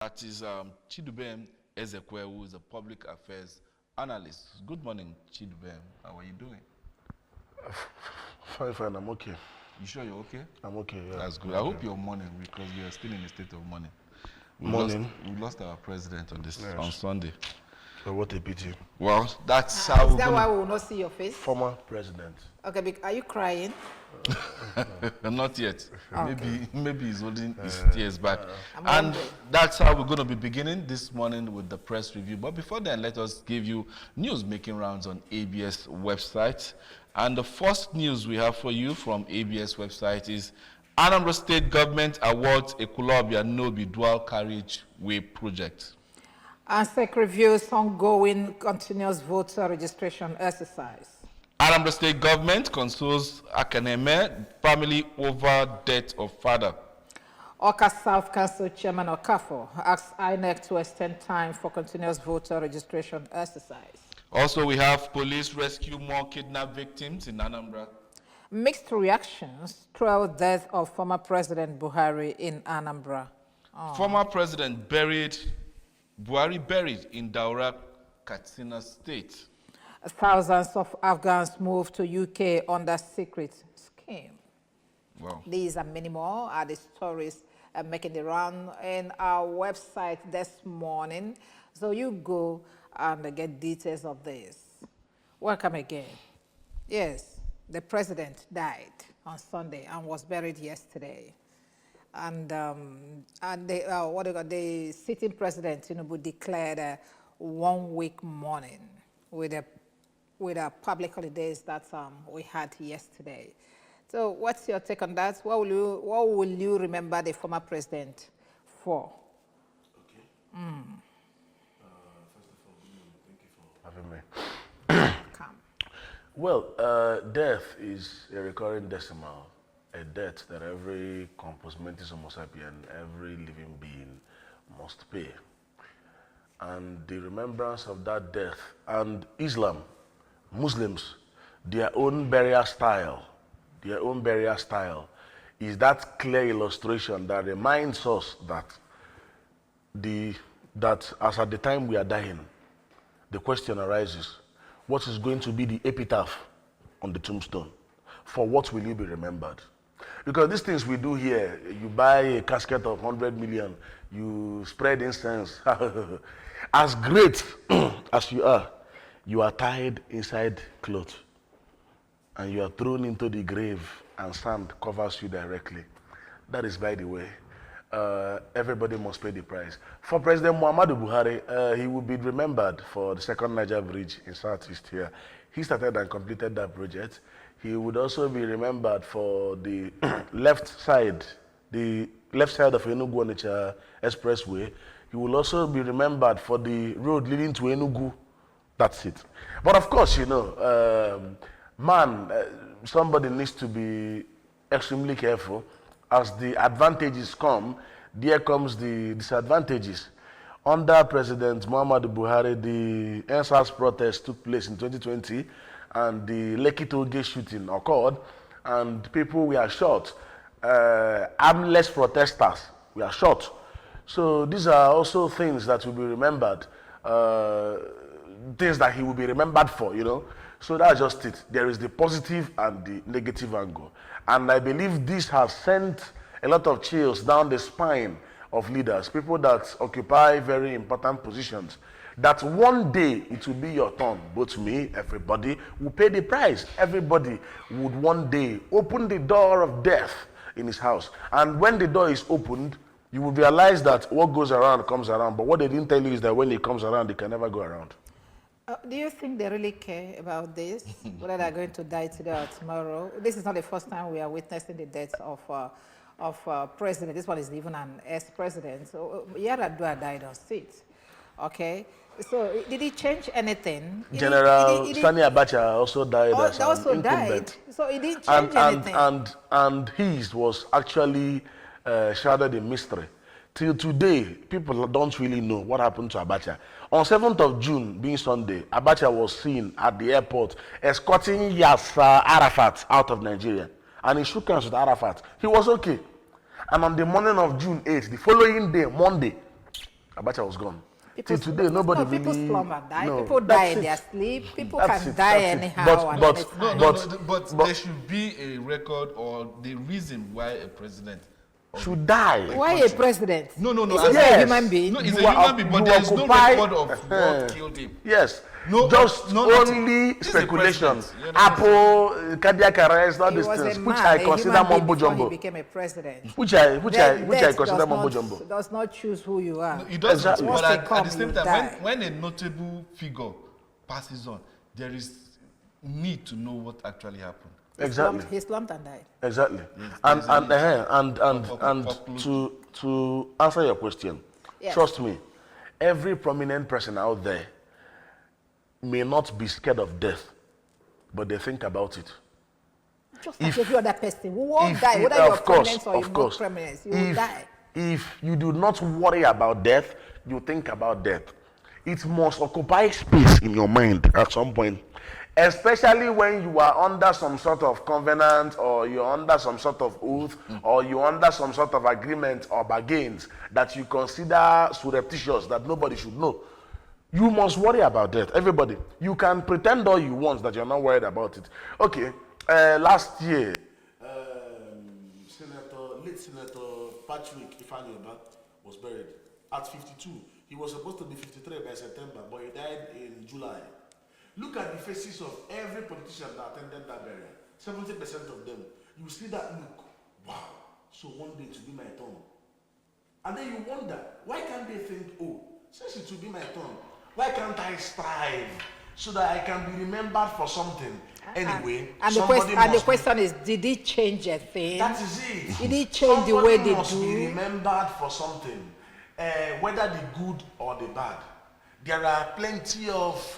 That is Chidubem Ezekwe, who is a public affairs analyst. Good morning, Chidubem. How are you doing? Fine, I'm okay. You sure you're okay? I'm okay, yeah. That's good. I hope you're mourning because we are still in a state of mourning. We lost our president on Sunday. So what a pity. Well, that's how. Is that why we will not see your face? Former president. Okay, are you crying? Not yet. Okay. Maybe he's holding his tears back. I'm And hungry. that's how we're going to be beginning this morning with the press review. But before then, let us give you news making rounds on ABS website. And the first news we have for you from ABS website is Anambra State Government awards Ekulobia Nobi Dual Carriageway Project. ANSEC reviews ongoing continuous voter registration exercise. Anambra State Government consoles Akaneme family over death of father. Oka South Council Chairman Okafo asks INEC to extend time for continuous voter registration exercise. Also, we have police rescue more kidnapped victims in Anambra. Mixed reactions throughout death of former President Buhari in Anambra. Former President Buhari buried in Daura, Katsina State. Thousands of Afghans moved to UK under secret scheme. Wow. These and many more are the stories making the round in our website this morning. So you go and get details of this. Welcome again. Yes, the president died on Sunday and was buried yesterday. And the sitting president, Tinubu, declared a 1 week mourning with a public holidays that we had yesterday. So what's your take on that? What will you remember the former president for? Okay. First of all, thank you for having me. Come. Well, death is a recurring decimal, a debt that every compos mentis homo sapien, every living being must pay. And the remembrance of that death, and Islam, Muslims, their own burial style is that clear illustration that reminds us that as at the time we are dying, the question arises, what is going to be the epitaph on the tombstone? For what will you be remembered? Because these things we do here, you buy a casket of 100 million, you spread incense. As great as you are tied inside cloth and you are thrown into the grave and sand covers you directly. That is, by the way, everybody must pay the price. For President Muhammadu Buhari, he will be remembered for the second Niger Bridge in Southeast here. He started and completed that project. He would also be remembered for the left side of Enugu-Onitsha Expressway. He will also be remembered for the road leading to Enugu. That's it. But of course, you know, somebody needs to be extremely careful. As the advantages come, there comes the disadvantages. Under President Muhammadu Buhari, the NSAS protest took place in 2020, and the Lekki Tollgate shooting occurred, and people were shot. Armless protesters were shot. So these are also things that will be remembered, things that he will be remembered for, you know. So that's just it. There is the positive and the negative angle. And I believe this has sent a lot of chills down the spine of leaders, people that occupy very important positions, that one day it will be your turn. Both me, everybody will pay the price. Everybody would one day open the door of death in his house. And when the door is opened, you will realize that what goes around comes around. But what they didn't tell you is that when it comes around, it can never go around. Do you think they really care about this? Whether they're going to die today or tomorrow? This is not the first time we are witnessing the death of president. This one is even an ex-president. So Yaradua died on seat. Okay. So did he change anything? General Sani Abacha also died as an incumbent. So he didn't change anything. And his was actually shrouded in mystery. Till today, people don't really know what happened to Abacha. On 7th of June, being Sunday, Abacha was seen at the airport escorting Yasser Arafat out of Nigeria. And he shook hands with Arafat. He was okay. And on the morning of June 8th, the following day, Monday, Abacha was gone. People, Till today, nobody no, people really... slumber, die. No, People that's die in it. their sleep. People That's can it, die that's it. anyhow and anytime. But there should be a record or the reason why a president should die. Why a president? No. Is he a human being? No, he's You a are human being, but there is no occupy- record of what killed him. Yes. No, Just no, nothing. only He's a speculation. president, you understand? Apple, cardiac arrest, all He these was things, a which man, I a consider human being mumbo before he jumbo. became a president. Which I Death consider does mumbo not- jumbo. Does not choose who you are. It doesn't. Exactly. But Once at, they at come, the same you time, die. when a notable figure passes on, there is need to know what actually happened. Exactly. He slumped and died. Exactly. Yes, And to answer your question, Yes. trust me, every prominent person out there may not be scared of death, but they think about it. Just like every other person. We all If die, you- whether you're of course, prominent or you're of not course. prominent. You will die. If you do not worry about death, you think about death. It must occupy space in your mind at some point. Especially when you are under some sort of covenant, or you're under some sort of oath, or you're under some sort of agreement or bargains that you consider surreptitious, that nobody should know. You must worry about death. Everybody. You can pretend all you want that you're not worried about it. Okay, last year, late Senator Patrick Ifeanyoba was buried at 52. He was supposed to be 53 by September, but he died in July. Look at the faces of every politician that attended that burial. 70% of them. You see that look. Wow. So one day to be my turn. And then you wonder, why can't they think, oh, since it will be my turn, why can't I strive so that I can be remembered for something? Anyway, and the question is, did he change a thing? That is it. Did he change the way they must be do? remembered for something, whether the good or the bad. There are plenty of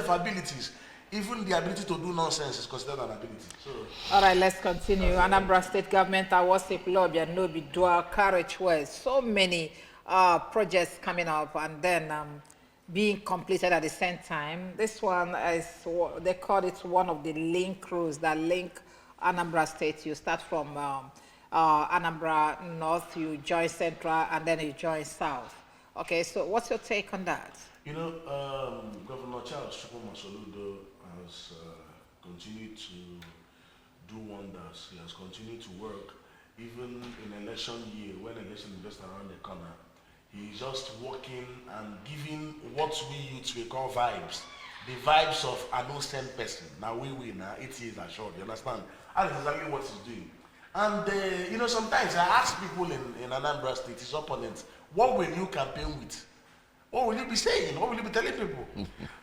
abilities. Even the ability to do nonsense is considered an ability. So, all right, let's continue. Anambra State Government awards lobby and no be dual carriageways. So many projects coming up and then being completed at the same time. This one is, they call it one of the link roads that link Anambra State. You start from Anambra North, you join Central, and then you join South. Okay, so what's your take on that? you know, Governor Charles Chukwuma Soludo has continued to do wonders. He has continued to work, even in election year, when election is just around the corner. He's just working and giving what we youths we call vibes. The vibes of an innocent person. Now now it is assured, you understand? And that's exactly what he's doing. And you know, sometimes I ask people in Anambra State, his opponents, what will you campaign with? What will you be saying? What will you be telling people?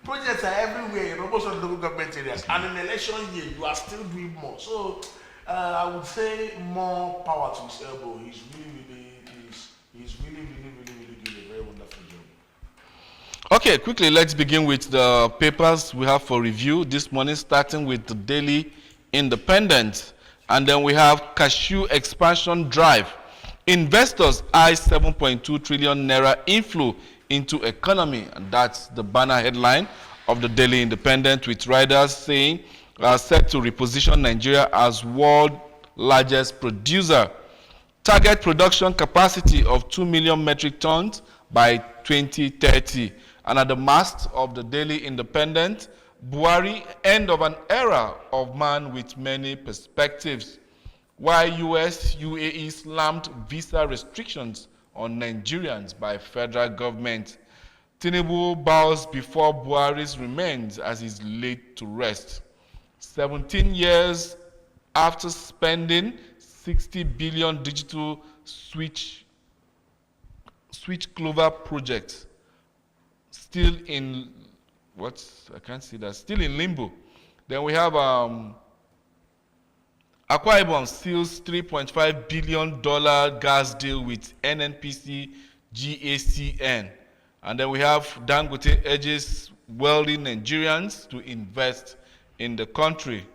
Projects are everywhere in almost all the local government areas. And in election year, you are still doing more. So I would say more power to his elbow. He's really doing a very wonderful job. Okay, quickly, let's begin with the papers we have for review this morning, starting with the Daily Independent. And then we have Cashew Expansion Drive. Investors eye 7.2 trillion naira inflow into economy. And that's the banner headline of the Daily Independent, with riders saying set to reposition Nigeria as world largest producer. Target production capacity of 2 million metric tons by 2030. And at the mast of the Daily Independent, Buhari, end of an era of man with many perspectives. While US, UAE slammed visa restrictions on Nigerians by federal government. Tinubu bows before Buhari's remains as he's laid to rest. 17 years after spending 60 billion digital switch clover project, still in still in limbo. Then we have Akwa Ibom seals $3.5 billion gas deal with NNPC GACN. And then we have Dangote urges wealthy Nigerians to invest in the country.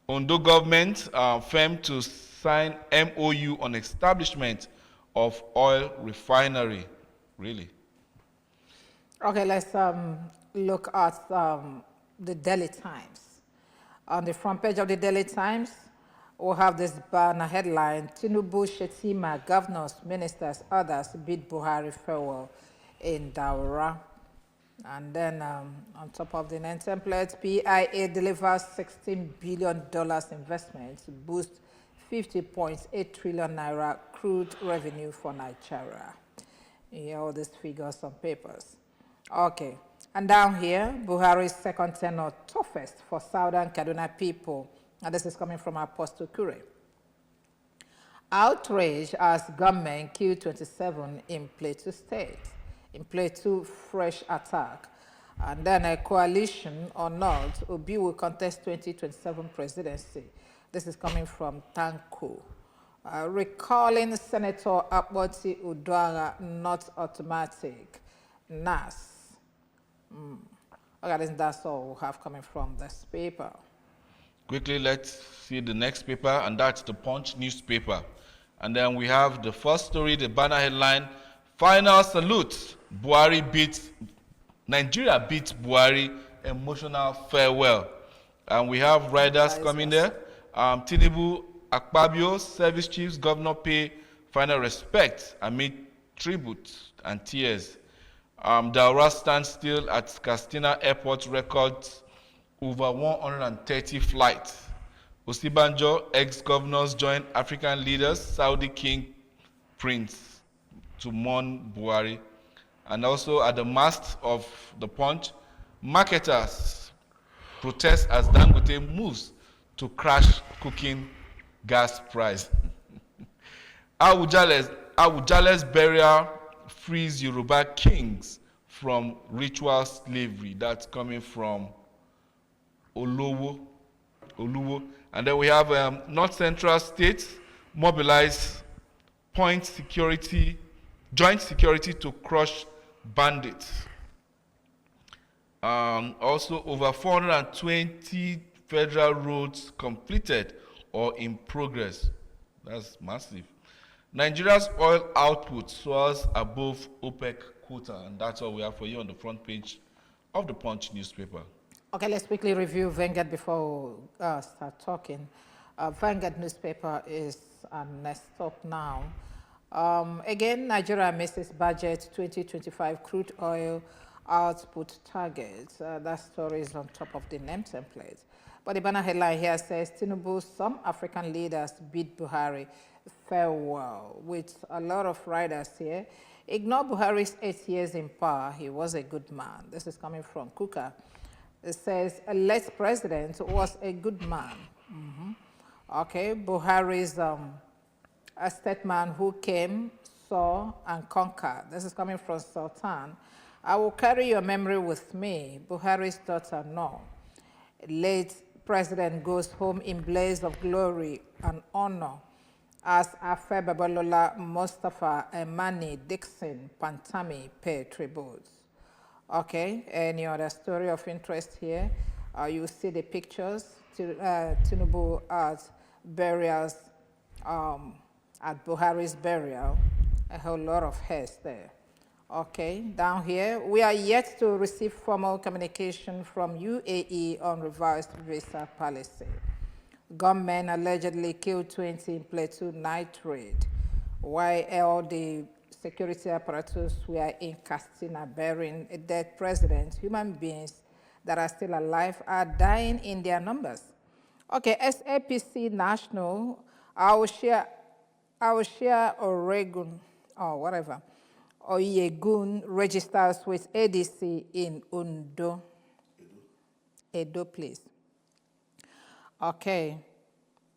Ondo government firm to sign MOU on establishment of oil refinery. Really? Okay, let's look at the Daily Times. On the front page of the Daily Times, we'll have this banner headline: Tinubu, Shetima, governors, ministers, others bid Buhari farewell in Daura. And then on top of the name template, PIA delivers $16 billion investment to boost 50.8 trillion naira crude revenue for Nigeria. You hear all these figures on papers. Okay, and down here, Buhari's second tenure toughest for Southern Kaduna people. And this is coming from Apostle Kure. Outrage as government Q27 in Plateau State. In Plateau, fresh attack. And then a coalition or not, Obi will contest 2027 presidency. This is coming from Tanko. Recalling Senator Akpoti Uduaghan not automatic. NAS. Okay, that's all we have coming from this paper. Quickly, let's see the next paper, and that's the Punch newspaper. And then we have the first story, the banner headline, Final Salute, Nigeria beats Buhari, emotional farewell. And we have riders coming there. Tinubu, Akpabio, service chiefs, governor pay final respect amid tribute and tears. Daura stands still at Castina Airport, records over 130 flights. Osibanjo, ex-governors join African leaders, Saudi King Prince to mourn Buhari. And also at the mast of the Punch, marketers protest as Dangote moves to crash cooking gas price. Awujale's burial frees Yoruba kings from ritual slavery. That's coming from Oluwo. And then we have North Central States mobilize joint security to crush bandits. Also, over 420 federal roads completed or in progress. That's massive. Nigeria's oil output soars above OPEC quota, and that's all we have for you on the front page of the Punch newspaper. Okay, let's quickly review Vanguard before we start talking. Vanguard newspaper is next up now. Again, Nigeria misses budget 2025 crude oil output targets. That story is on top of the name template. But the banner headline here says, Tinubu, some African leaders bid Buhari farewell, with a lot of riders here. Ignore Buhari's 8 years in power. He was a good man. This is coming from Kuka. It says, a late president was a good man. Okay, Buhari's a statesman who came, saw, and conquered. This is coming from Sultan. I will carry your memory with me. Buhari's daughter, no. Late president goes home in blaze of glory and honor as Afe Babalola, Mustafa, Emani, Dixon, Pantami pay tributes. Okay, any other story of interest here? You see the pictures, Tinubu at burials, at Buhari's burial, a whole lot of hairs there. Okay, down here, we are yet to receive formal communication from UAE on revised visa policy. Gunmen allegedly killed 20 in Plateau night raid, while all the security apparatus were in Castina burying a dead president. Human beings that are still alive are dying in their numbers. Okay, SAPC National, I'll share Oregon, or whatever, Oyegun registers with ADC in Undo. Edo, please. Okay,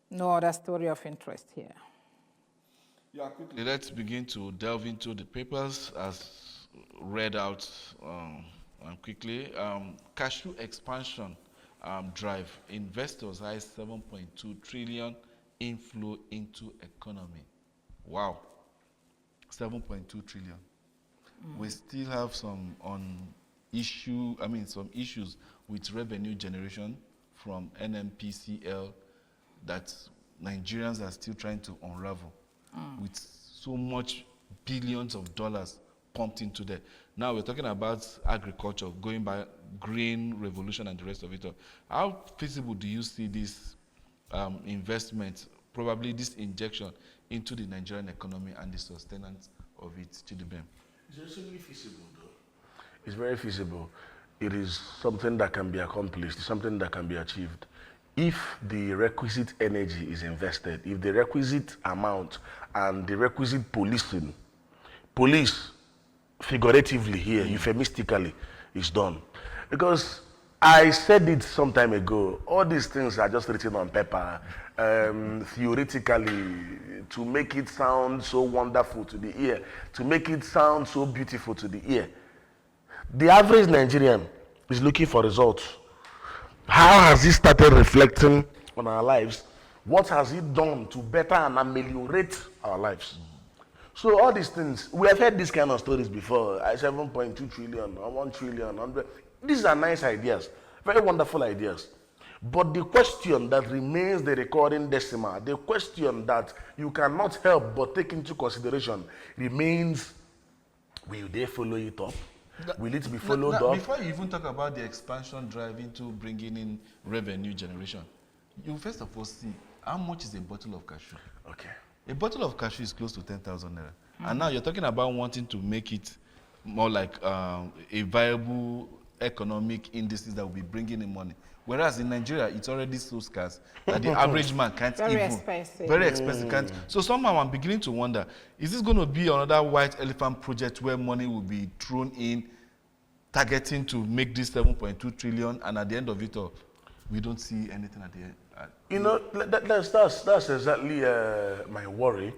no other story of interest here. Yeah, quickly, let's begin to delve into the papers as read out quickly. Cashew expansion drive. Investors high 7.2 trillion inflow into economy. Wow, 7.2 trillion. We still have some some issues with revenue generation from NMPCL that Nigerians are still trying to unravel with so much billions of dollars pumped into there. Now we're talking about agriculture, going by green revolution and the rest of it all. How feasible do you see this investment, probably this injection into the Nigerian economy and the sustenance of it, Chidibem? It's extremely feasible, though. It's very feasible. It is something that can be accomplished, something that can be achieved. If the requisite energy is invested, if the requisite amount and the requisite policing, police figuratively here, euphemistically, is done. Because I said it some time ago, all these things are just written on paper, theoretically, to make it sound so wonderful to the ear, to make it sound so beautiful to the ear. The average Nigerian is looking for results. How has he started reflecting on our lives? What has he done to better and ameliorate our lives? So all these things, we have heard these kind of stories before. 7.2 trillion, or 1 trillion, 100. These are nice ideas, very wonderful ideas. But the question that remains the recurring decimal, the question that you cannot help but take into consideration remains, will they follow it up? Will it be followed up? Before you even talk about the expansion drive into bringing in revenue generation, you first of all see how much is a bottle of cashew. Okay. A bottle of cashew is close to 10,000 naira. And now you're talking about wanting to make it more like a viable economic indices that will be bringing in money. Whereas in Nigeria, it's already so scarce that the average man can't Very expensive. Very expensive. Can't. So somehow I'm beginning to wonder, is this going to be another white elephant project where money will be thrown in, targeting to make this 7.2 trillion, and at the end of it all, we don't see anything at the end? You know, that's exactly my worry.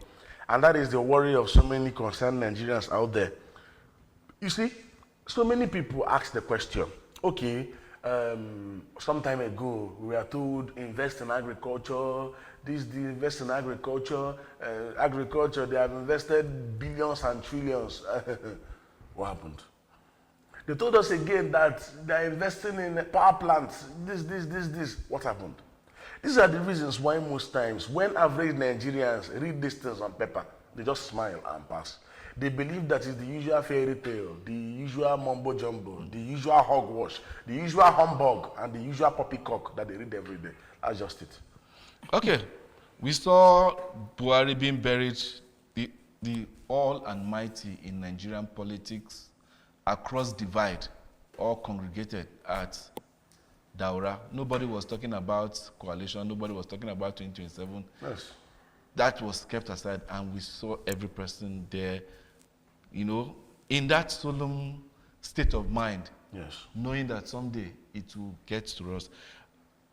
And that is the worry of so many concerned Nigerians out there. You see, so many people ask the question, okay, some time ago, we were told invest in agriculture, invest in agriculture, they have invested billions and trillions. What happened? They told us again that they're investing in power plants, this. What happened? These are the reasons why most times when average Nigerians read these things on paper, they just smile and pass. They believe that it's the usual fairy tale, the usual mumbo jumbo, the usual hogwash, the usual humbug, and the usual poppycock that they read every day. That's just it. Okay, we saw Buhari being buried, the all and mighty in Nigerian politics, across divide, all congregated at Daura. Nobody was talking about coalition, nobody was talking about 2027. Yes. That was kept aside, and we saw every person there, you know, in that solemn state of mind, Yes. knowing that someday it will get to us.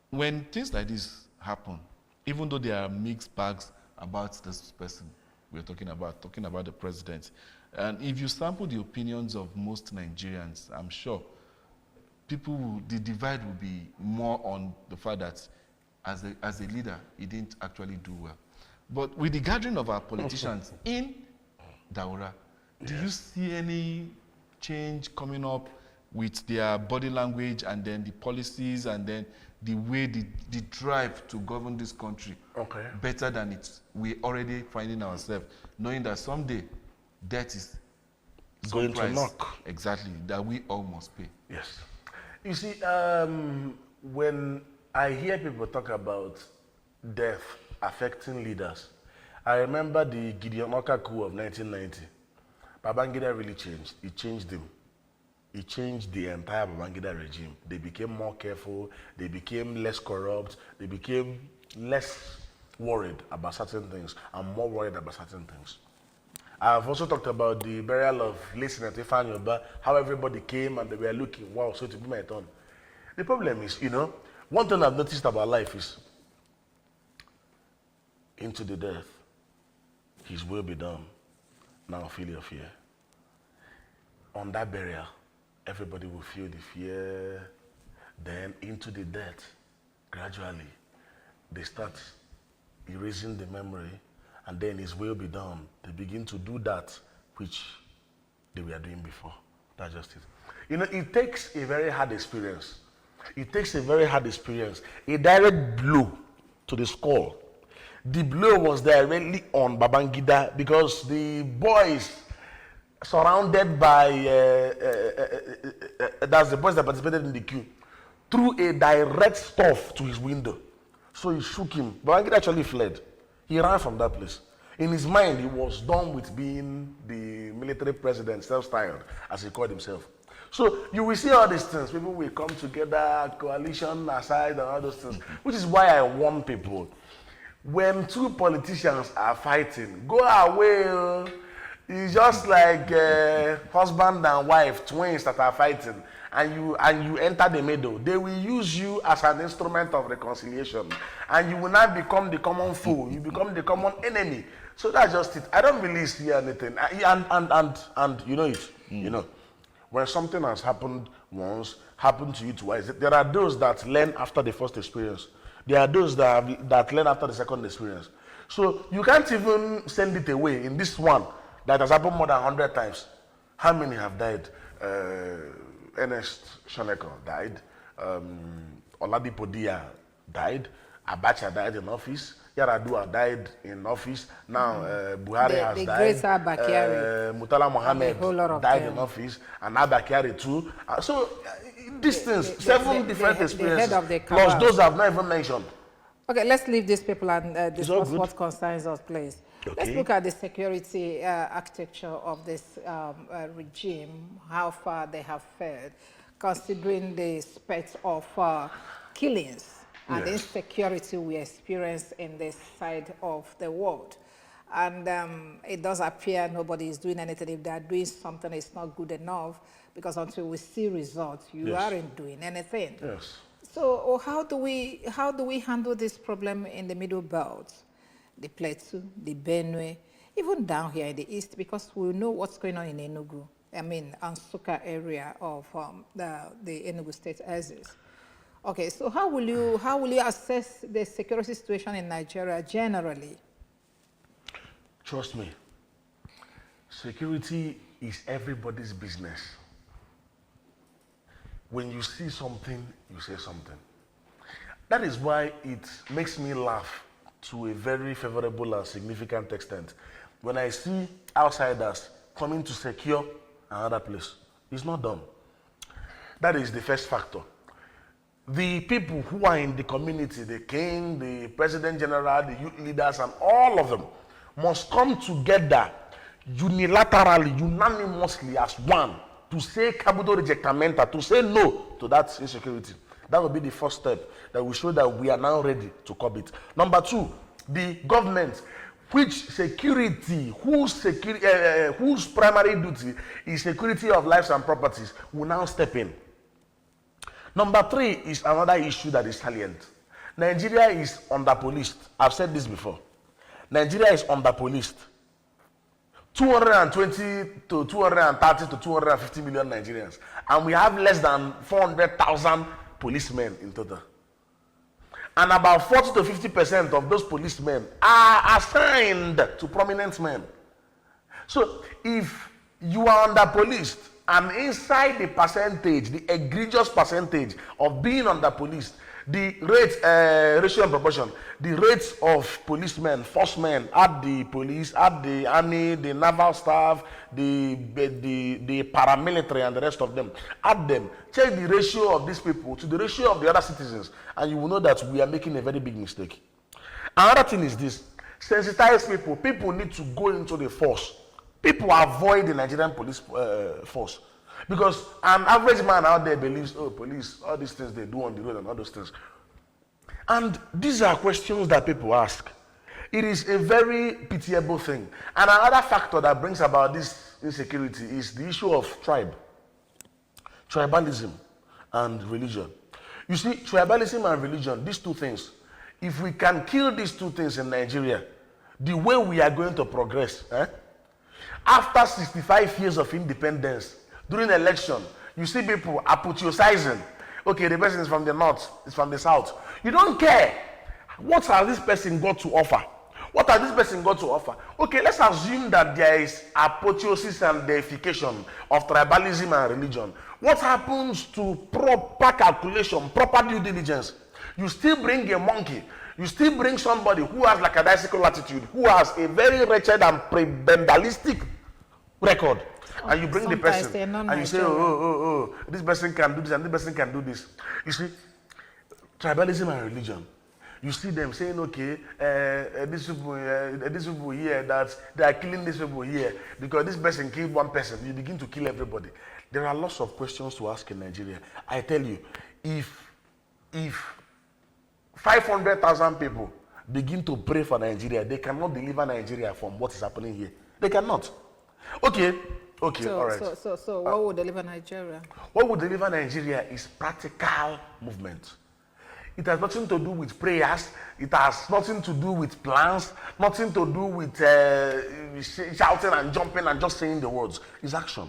When things like this happen, even though there are mixed bags about this person we're talking about the president, and if you sample the opinions of most Nigerians, I'm sure the divide will be more on the fact that as a leader, he didn't actually do well. But with the gathering of our politicians in Daura, do you see any change coming up with their body language and then the policies and then the way the drive to govern this country better than we already finding ourselves, knowing that someday debt is going to knock. Exactly, that we all must pay. Yes. You see, when I hear people talk about death affecting leaders, I remember the Gideon Oka coup of 1990. Babangida really changed. He changed them. He changed the entire Babangida regime. They became more careful. They became less corrupt. They became less worried about certain things and more worried about certain things. I've also talked about the burial of late Senator Ifeanyi Uba, how everybody came and they were looking, wow, so to be my turn. The problem is, you know, one thing I've noticed about life is into the death, his will be done. Now feel your fear. On that burial, everybody will feel the fear. Then into the death, gradually, they start erasing the memory, and then his will be done. They begin to do that which they were doing before. That's just it. You know, it takes a very hard experience. It takes a very hard experience. A direct blow to the skull. The blow was directly on Babangida because the boys surrounded by, that's the boys that participated in the coup, threw a direct stuff to his window. So he shook him. Babangida actually fled. He ran from that place. In his mind, he was done with being the military president, self-styled, as he called himself. So you will see all these things. People will come together, coalition aside, and all those things. Which is why I warn people: when two politicians are fighting, go away. Oh. It's just like husband and wife, twins that are fighting, and you enter the middle. They will use you as an instrument of reconciliation, and you will not become the common foe. You become the common enemy. So that's just it. I don't really see anything. And you know it. You know, when something has happened once, happened to you twice. There are those that learn after the first experience. There are those that learn after the second experience. So you can't even send it away. In this one that has happened more than 100 times, how many have died? Ernest Shoneko died. Oladipo Dia died. Abacha died in office. Yaradua died in office. Now Buhari has died. Murtala Mohammed died in office. And Abakari too. So these things, seven different experiences, plus those I've not even mentioned. Okay, let's leave these people and discuss what concerns us, please. Okay. Let's look at the security architecture of this regime, how far they have fared, considering the spate of killings and insecurity we experience in this side of the world. And it does appear nobody is doing anything. If they are doing something, it's not good enough, because until we see results, you aren't doing anything. Yes. So how do we handle this problem in the Middle Belt, the Plateau, the Benue, even down here in the east, because we know what's going on in Enugu, I mean, Nsukka area of the Enugu State axis. Okay, so how will you assess the security situation in Nigeria generally? Trust me, security is everybody's business. When you see something, you say something. That is why it makes me laugh to a very favorable and significant extent when I see outsiders coming to secure another place. It's not done. That is the first factor. The people who are in the community, the king, the president general, the youth leaders, and all of them must come together unilaterally, unanimously as one to say cabudo rejectamenta, to say no to that insecurity. That will be the first step that will show that we are now ready to curb it. Number two, the government, whose primary duty is security of lives and properties, will now step in. Number three is another issue that is salient. Nigeria is under-policed. I've said this before. Nigeria is under-policed. 220 to 230 to 250 million Nigerians. And we have less than 400,000 policemen in total. And about 40 to 50% of those policemen are assigned to prominent men. So if you are under-policed, and inside the percentage, the egregious percentage of being under-policed, the rate, ratio and proportion, the rates of policemen, forcemen at the police, at the army, the naval staff, the paramilitary and the rest of them, add them, check the ratio of these people to the ratio of the other citizens, and you will know that we are making a very big mistake. Another thing is this: sensitize people. People need to go into the force. People avoid the Nigerian police force, because an average man out there believes, oh, police, all these things they do on the road and all those things. And these are questions that people ask. It is a very pitiable thing. And another factor that brings about this insecurity is the issue of tribalism and religion. You see, tribalism and religion, these two things, if we can kill these two things in Nigeria, the way we are going to progress, after 65 years of independence, during election, you see people apotheosizing. Okay, the person is from the north, is from the south. You don't care. What has this person got to offer? What has this person got to offer? Okay, let's assume that there is apotheosis and deification of tribalism and religion. What happens to proper calculation, proper due diligence? You still bring a monkey. You still bring somebody who has like a bicycle attitude, who has a very wretched and prebendalistic record, and you bring the person and you say, oh, this person can do this and this person can do this. You see, tribalism and religion. You see them saying, okay, these people here, that they are killing these people here because this person killed one person. You begin to kill everybody. There are lots of questions to ask in Nigeria. I tell you, if 500,000 people begin to pray for Nigeria, they cannot deliver Nigeria from what is happening here. They cannot. Okay, So, all right. so what would deliver Nigeria? What would deliver Nigeria is practical movement. It has nothing to do with prayers. It has nothing to do with plans. Nothing to do with shouting and jumping and just saying the words. It's action.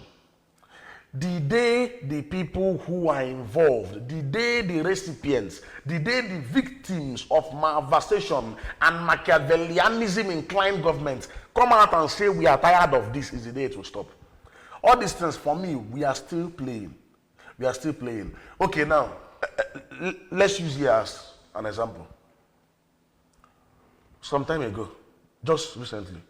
The day the people who are involved, the day the recipients, the day the victims of malversation and Machiavellianism inclined governments come out and say we are tired of this, is the day it will stop. All these things, for me, we are still playing. We are still playing. Okay, now, let's use here as an example. Some time ago, just recently,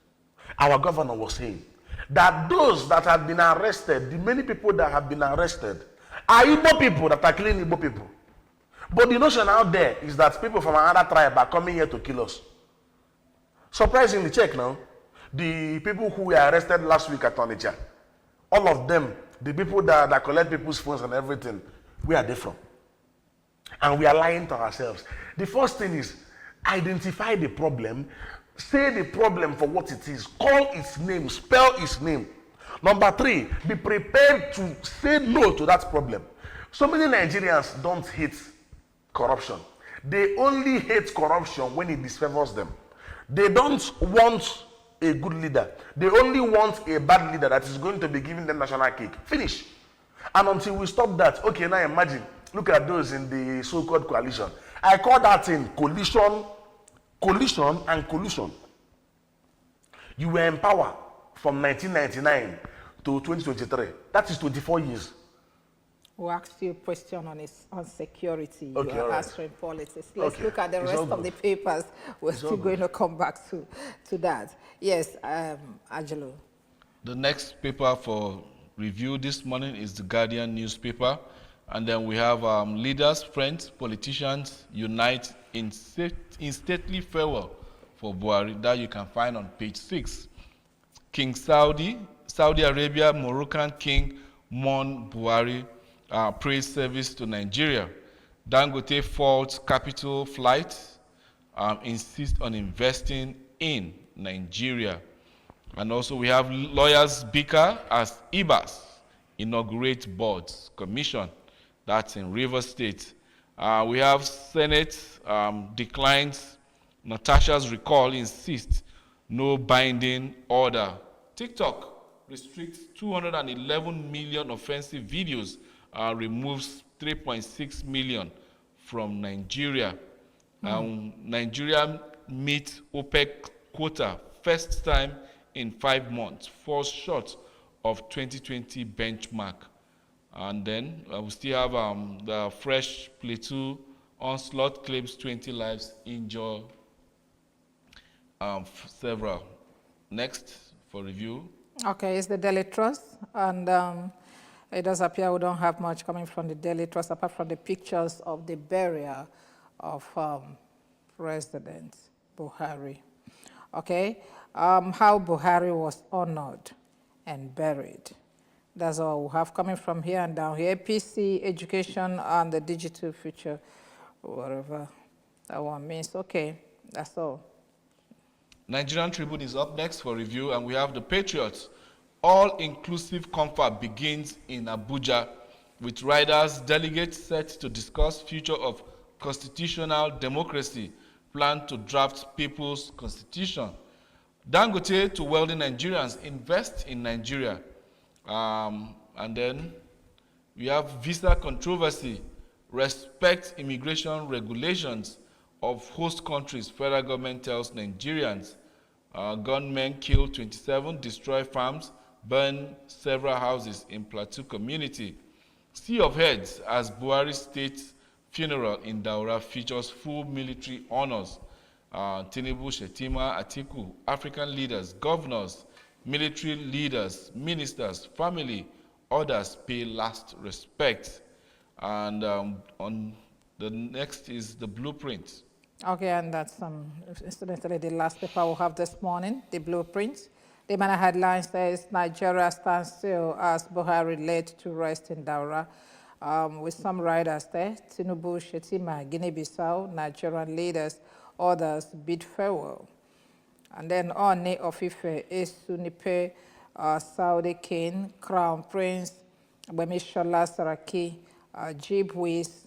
our governor was saying that those that have been arrested, the many people that have been arrested, are Igbo people that are killing Igbo people. But the notion out there is that people from another tribe are coming here to kill us. Surprisingly, check now, the people who were arrested last week at Onitsha, all of them, the people that collect people's phones and everything, where are they from? And we are lying to ourselves. The first thing is, identify the problem, say the problem for what it is, call its name, spell its name. Number 3, be prepared to say no to that problem. So many Nigerians don't hate corruption. They only hate corruption when it disfavors them. They don't want a good leader. They only want a bad leader that is going to be giving them national cake. Finish. And until we stop that, okay, now imagine, look at those in the so-called coalition. I call that in collision and collusion. You were in power from 1999 to 2023. That is 24 years. We'll ask you a question on security. Okay, you are right. answering politics. Let's Okay. look at the It's rest all of the good. papers. We're It's all still going good. to come back to that. Yes, Angelo. The next paper for review this morning is the Guardian newspaper. And then we have leaders, friends, politicians unite in stately farewell for Buhari. That you can find on page 6. King Saudi Arabia, Moroccan king mourn Buhari, praise service to Nigeria. Dangote faults capital flight, insist on investing in Nigeria. And also we have lawyers bicker as IBAS inaugurate boards commission. That's in Rivers State. We have Senate declines Natasha's recall, insists no binding order. TikTok restricts 211 million offensive videos, removes 3.6 million from Nigeria. Nigeria meets OPEC quota, first time in 5 months, falls short of 2020 benchmark. And then we still have the fresh Plateau onslaught claims 20 lives, injure several. Next for review. Okay, it's the Daily Trust, and it does appear we don't have much coming from the Daily Trust apart from the pictures of the burial of President Buhari. Okay, how Buhari was honored and buried. That's all we have coming from here and down here. PC, education, and the digital future, whatever that one means. Okay, that's all. Nigerian Tribune is up next for review, and we have the Patriots. All-inclusive comfort begins in Abuja, with riders, delegates set to discuss future of constitutional democracy, plan to draft people's constitution. Dangote to wealthy Nigerians, invest in Nigeria. And then we have visa controversy, respect immigration regulations of host countries, federal government tells Nigerians. Gunmen kill 27, destroy farms, burn several houses in Plateau community. Sea of Heads as Buhari state funeral in Daura features full military honors. Tinubu, Shetima, Atiku, African leaders, governors, military leaders, ministers, family, others pay last respect. And on the next is the blueprint. Okay, and that's incidentally the last paper we'll have this morning, the blueprint. The Mana headline says Nigeria stands still as Buhari led to rest in Daura. With some riders there, Tinubu, Shetima, Guinea-Bissau, Nigerian leaders, others bid farewell. And then Oni of Ife, Esunipe, Saudi King, Crown Prince, Bamishola Saraki, Jibwis,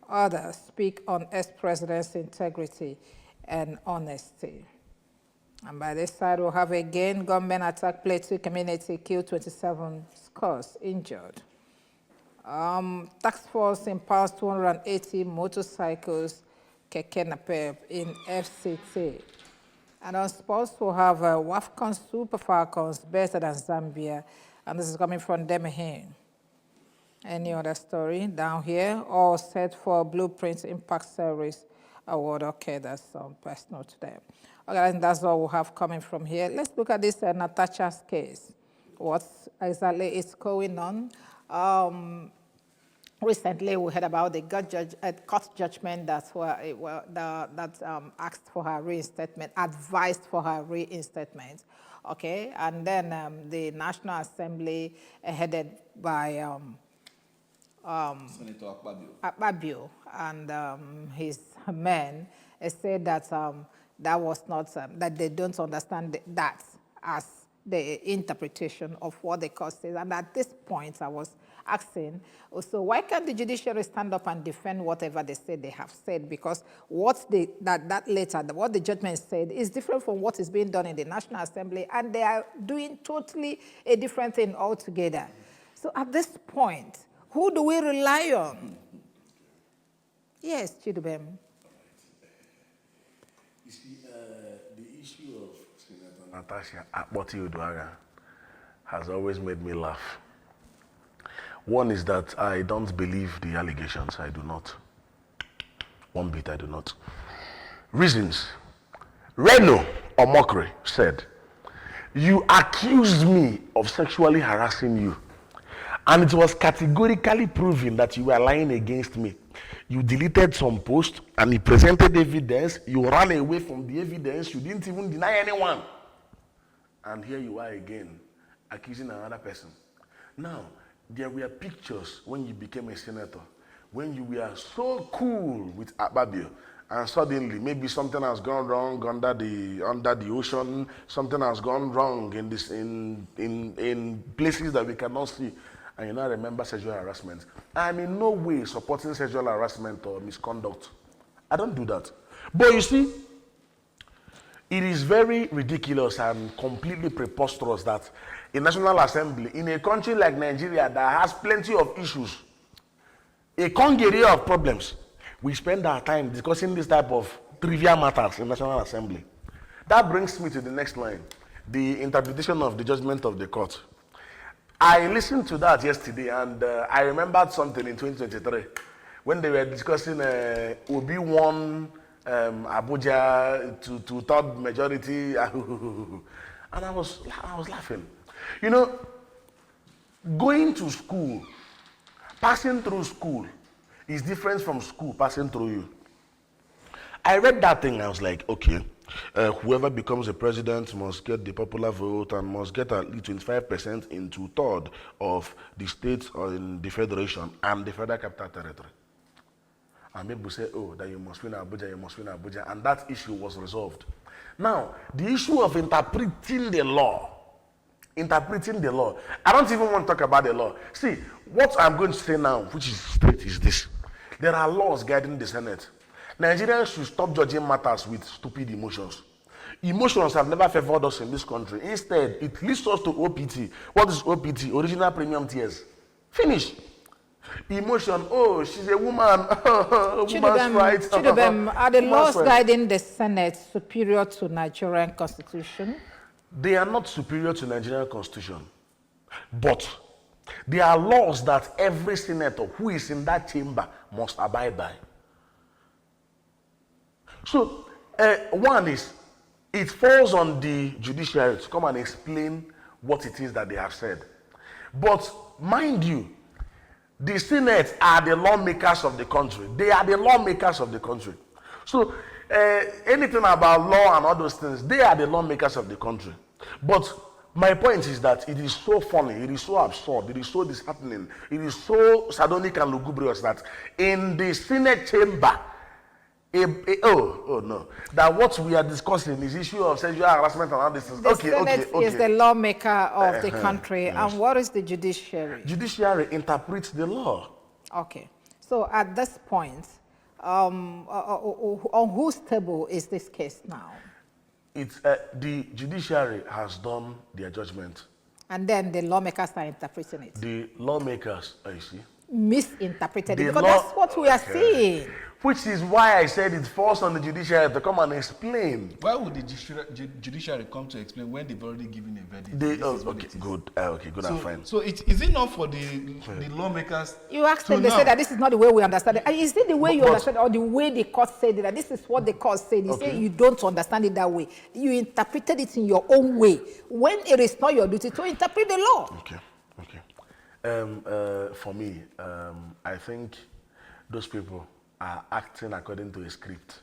others speak on ex-president's integrity and honesty. And by this side, we'll have again gunmen attack Plateau community, killed 27 scores injured. Task force impounds 280 motorcycles, keke napep in FCT. And on sports, we'll have WAFCON Super Falcons better than Zambia, and this is coming from Demahin. Any other story down here? All set for Blueprint Impact Series Award. Okay, that's personal to them. Okay, and that's all we have coming from here. Let's look at this Natasha's case. What exactly is going on? Recently, we heard about the court judgment that asked for her reinstatement, advised for her reinstatement. Okay, and then the National Assembly, headed by Senator Akpabio and his men, said that that was not that they don't understand that as the interpretation of what the court says. And at this point, I was asking, so why can't the judiciary stand up and defend whatever they say they have said? Because what that letter, what the judgment said, is different from what is being done in the National Assembly, and they are doing totally a different thing altogether. So at this point, who do we rely on? Yes, Chidubem. You see, the issue of Senator Natasha Akpoti Oduaghan has always made me laugh. One is that I don't believe the allegations. I do not. One bit, I do not. Reasons. Reno Omokri said, "You accused me of sexually harassing you, and it was categorically proven that you were lying against me. You deleted some posts and you presented evidence. You ran away from the evidence. You didn't even deny anyone. And here you are again, accusing another person." Now, there were pictures when you became a senator, when you were so cool with Akpabio, and suddenly maybe something has gone wrong under the ocean, something has gone wrong in places that we cannot see, and you now remember sexual harassment. I'm in no way supporting sexual harassment or misconduct. I don't do that. But you see, it is very ridiculous and completely preposterous that a National Assembly in a country like Nigeria that has plenty of issues, a congery of problems, we spend our time discussing this type of trivial matters in National Assembly. That brings me to the next line, the interpretation of the judgment of the court. I listened to that yesterday, and I remembered something in 2023 when they were discussing Obi won Abuja to third majority, and I was laughing. You know, going to school, passing through school is different from school passing through you. I read that thing, I was like, okay, whoever becomes a president must get the popular vote and must get at least 25% in 2/3 of the states or in the federation and the federal capital territory. And people say, oh, that you must win Abuja, you must win Abuja, and that issue was resolved. Now, the issue of interpreting the law, I don't even want to talk about the law. See, what I'm going to say now, which is straight, is this. There are laws guiding the Senate. Nigerians should stop judging matters with stupid emotions. Emotions have never favored us in this country. Instead, it leads us to OPT. What is OPT? Original premium tiers. Finish. Emotion, oh, she's a woman. Woman's rights. Chidubem, are the laws guiding the Senate superior to Nigerian Constitution? They are not superior to Nigerian Constitution. But there are laws that every senator who is in that chamber must abide by. So, one is, it falls on the judiciary to come and explain what it is that they have said. But mind you, the Senate are the lawmakers of the country. They are the lawmakers of the country. So, anything about law and all those things, they are the lawmakers of the country. But My point is that it is so funny, it is so absurd, it is so disheartening, it is so sardonic and lugubrious that in the Senate chamber, no, that what we are discussing is issue of sexual harassment and all this. The Senate is the lawmaker of the country, yes. and what is the judiciary? Judiciary interprets the law. Okay, so at this point, on whose table is this case now? It's the judiciary has done their judgment. And then the lawmakers are interpreting it. The lawmakers, you see, misinterpreted it, because that's what we are seeing. Which is why I said it falls on the judiciary to come and explain. Why would the judiciary come to explain when they've already given a verdict? Okay, good and fine. So is it not for the lawmakers? You asked them, they said that this is not the way we understand it. And is it the way you understand it, or the way the court said it, that this is what the court said? You say you don't understand it that way. You interpreted it in your own way, when it is not your duty to interpret the law. For me, I think those people are acting according to a script.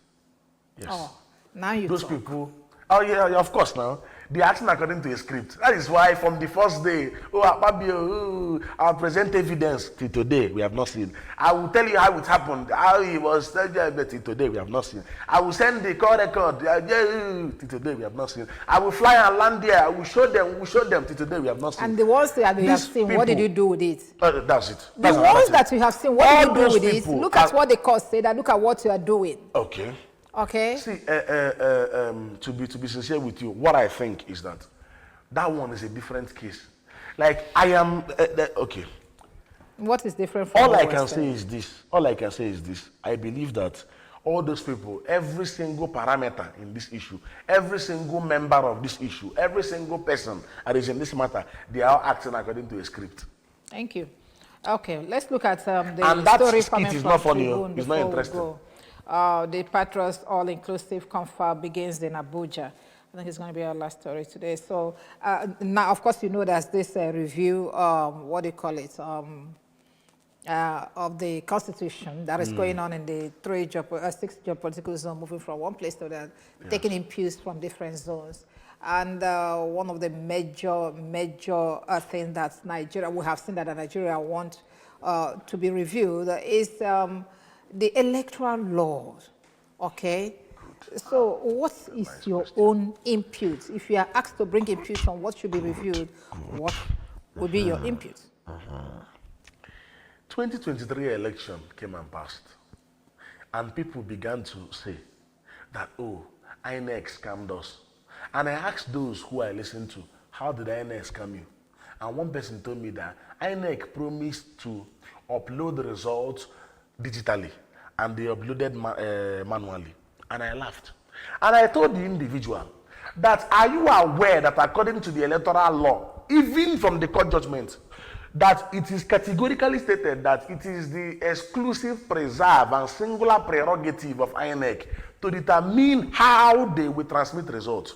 Yes. Oh, now you those talk. people. Oh yeah, of course. Now they're acting according to a script. That is why from the first day, I'll present evidence till today we have not seen. I will tell you how it happened, how it was. Till today we have not seen. I will send the call record. Till today we have not seen. I will fly and land there. I will show them. We show them. Till today we have not seen. And the ones that you have seen, what did you do with it? That's it. The ones that you have seen, what did you do with it? Look at what the court said and look at what you are doing. Okay. Okay. See, to be sincere with you, what I think is that one is a different case. Like I am okay. What is different from all I can say is this. I believe that all those people, every single parameter in this issue, every single member of this issue, every single person that is in this matter, they are acting according to a script. Thank you. Okay, let's look at the and that story skit coming is from not funny. Tribune It's not interesting. The Patriots All-Inclusive Conference begins in Abuja. I think it's going to be our last story today. So now, of course, you know there's this review, what do you call it, of the Constitution that is going on in the 6 geopolitical zone, moving from one place to another, taking inputs from different zones. And one of the major things that Nigeria, we have seen that Nigeria want to be reviewed is the electoral laws, okay? So what is your own input? If you are asked to bring input on what should be reviewed, what would be your input? 2023 election came and passed, and people began to say that, INEC scammed us. And I asked those who I listened to, how did INEC scam you? And one person told me that INEC promised to upload the results digitally, and they uploaded manually. And I laughed. And I told the individual that, are you aware that according to the electoral law, even from the court judgment, that it is categorically stated that it is the exclusive preserve and singular prerogative of INEC to determine how they will transmit results.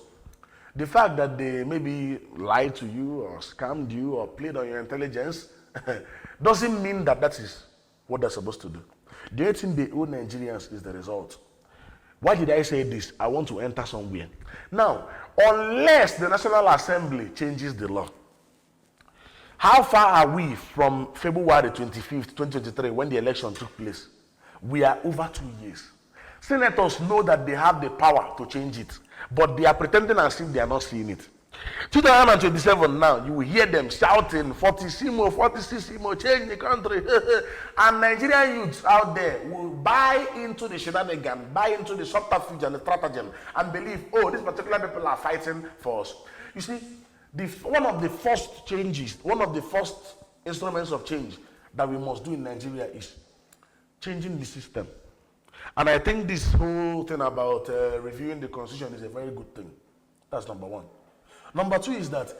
The fact that they maybe lied to you or scammed you or played on your intelligence doesn't mean that that is what they're supposed to do. The only thing they owe Nigerians is the result. Why did I say this? I want to enter somewhere. Now, unless the National Assembly changes the law, how far are we from February 25th, 2023, when the election took place? We are over 2 years. Senators know that they have the power to change it, but they are pretending as if they are not seeing it. 2027 now, you will hear them shouting, 40simo, 46simo, change the country. And Nigerian youths out there will buy into the shenanigan, buy into the subterfuge and the stratagem, and believe, these particular people are fighting for us. You see, one of the first changes, one of the first instruments of change that we must do in Nigeria is changing the system. And I think this whole thing about reviewing the Constitution is a very good thing. That's number one. Number two is that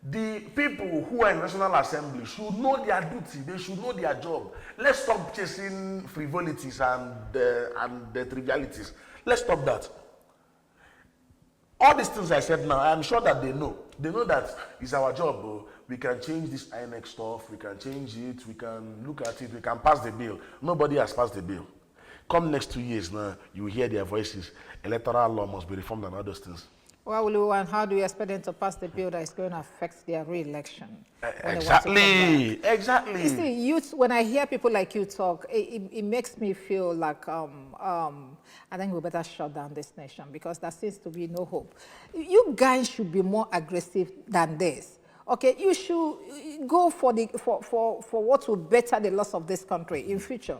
the people who are in National Assembly should know their duty. They should know their job. Let's stop chasing frivolities and the trivialities. Let's stop that. All these things I said now, I am sure that they know. They know that it's our job. We can change this INEC stuff. We can change it. We can look at it. We can pass the bill. Nobody has passed the bill. Come next 2 years now, you will hear their voices. Electoral law must be reformed and all those things. Well, Olu, and how do you expect them to pass the bill that is going to affect their re-election? Exactly. You see, youth, when I hear people like you talk, it makes me feel like I think we better shut down this nation because there seems to be no hope. You guys should be more aggressive than this. Okay, you should go for what will better the loss of this country in future.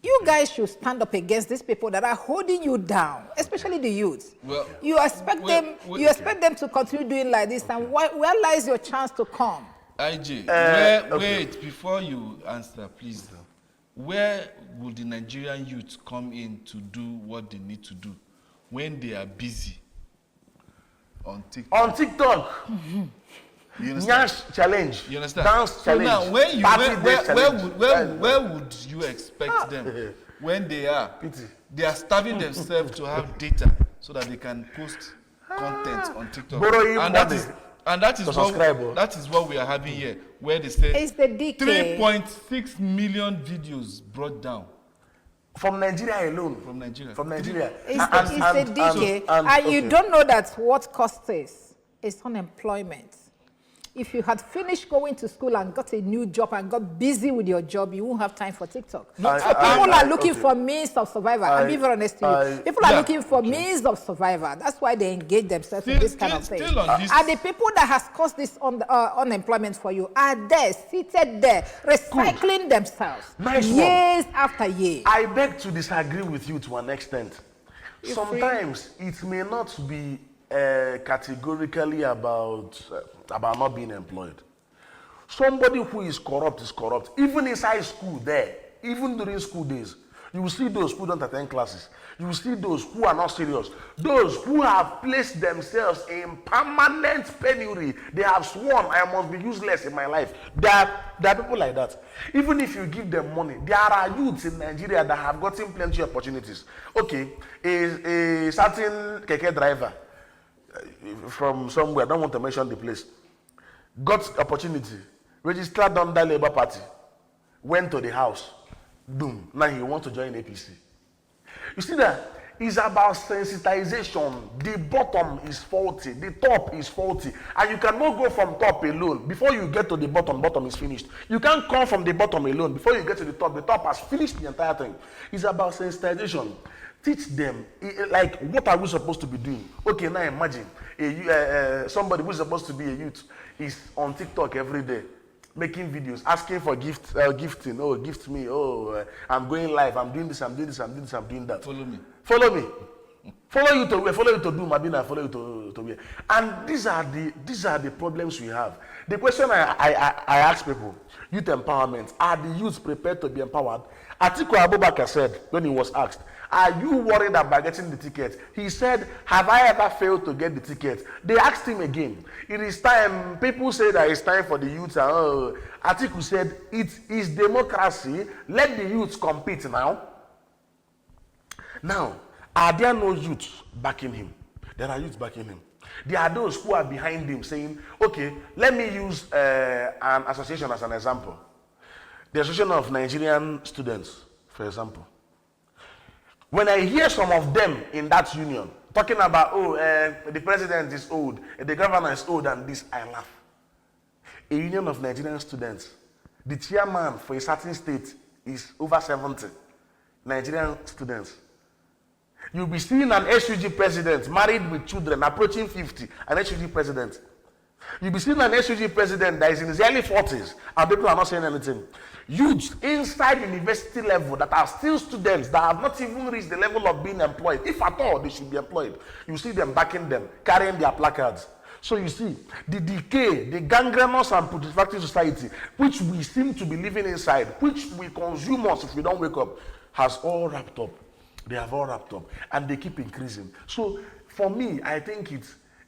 You guys should stand up against these people that are holding you down, especially the youth. Well, you expect them to continue doing like this, and where lies your chance to come? IG, wait, before you answer, please. Where will the Nigerian youth come in to do what they need to do when they are busy on TikTok? On TikTok. Mm-hmm. You understand? Nyash challenge. You understand? Dance challenge. So now, where would you expect them when they are starving themselves to have data so that they can post content on TikTok? And that is what we are having here, where they say 3.6 million videos brought down. From Nigeria alone. From Nigeria. It's a decay. And you don't know that what costs is unemployment. If you had finished going to school and got a new job and got busy with your job, you won't have time for TikTok. People are looking for means of survival. I'll be very honest to you. People are looking for means of survival. That's why they engage themselves in this kind of thing. And the people that has caused this unemployment for you are there, seated there, recycling themselves years after year. I beg to disagree with you to an extent. Sometimes it may not be categorically about not being employed. Somebody who is corrupt. Even inside school there, even during school days, you will see those who don't attend classes. You will see those who are not serious. Those who have placed themselves in permanent penury. They have sworn, I must be useless in my life. There are people like that. Even if you give them money, there are youths in Nigeria that have gotten plenty of opportunities. Okay, a certain keke driver from somewhere, I don't want to mention the place, got opportunity, registered under Labour Party, went to the house, boom, now he wants to join APC. You see that? It's about sensitization. The bottom is faulty, the top is faulty, and you cannot go from top alone. Before you get to the bottom is finished. You can't come from the bottom alone. Before you get to the top has finished the entire thing. It's about sensitization. Teach them, like, what are we supposed to be doing? Okay, now imagine somebody who's supposed to be a youth is on TikTok every day, making videos, asking for gifting. Oh, gift me. Oh, I'm going live. I'm doing this. I'm doing that. Follow me. Follow you to where? Follow you to do Mabina. Follow you to where? And these are the problems we have. The question I ask people: youth empowerment. Are the youths prepared to be empowered? Atiku Abubakar said when he was asked, are you worried about getting the ticket? He said, have I ever failed to get the ticket? They asked him again. It is time. People say that it's time for the youth. Atiku said, it is democracy. Let the youths compete now. Now, are there no youths backing him? There are youths backing him. There are those who are behind him saying, okay, let me use an association as an example. The Association of Nigerian Students, for example. When I hear some of them in that union talking about, the president is old, the governor is old, and this, I laugh. A union of Nigerian students, the chairman for a certain state is over 70 Nigerian students. You'll be seeing an SUG president married with children approaching 50, an SUG president. You'll be seeing an SUG president that is in his early 40s, and people are not saying anything. Youths inside university level that are still students that have not even reached the level of being employed, if at all they should be employed. You see them backing them, carrying their placards. So you see, the decay, the gangrenous and putrefactive society, which we seem to be living inside, which we consume us if we don't wake up, has all wrapped up. They have all wrapped up, and they keep increasing. So for me, I think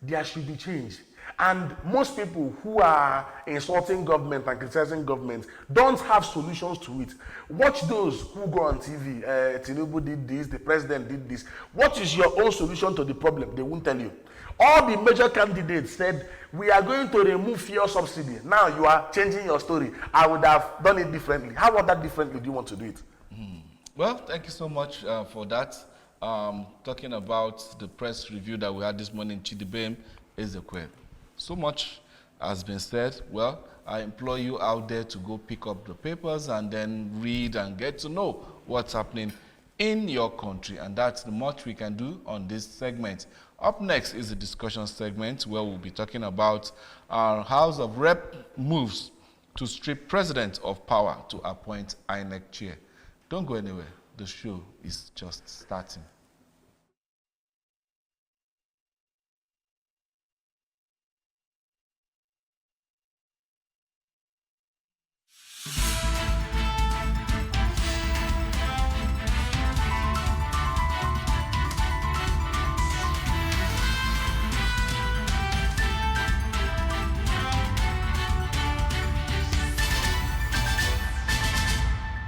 there should be change. And most people who are insulting government and criticizing government don't have solutions to it. Watch those who go on TV. Tinubu did this, the president did this. What is your own solution to the problem? They won't tell you. All the major candidates said, we are going to remove fuel subsidy. Now you are changing your story. I would have done it differently. How about that differently do you want to do it? Well, thank you so much for that. talking about the press review that we had this morning in Chidibem Ezekwel. So much has been said. Well, I implore you out there to go pick up the papers and then read and get to know what's happening in your country. And that's the much we can do on this segment. Up next is the discussion segment where we'll be talking about our House of Rep moves to strip President of power to appoint INEC chair. Don't go anywhere. The show is just starting.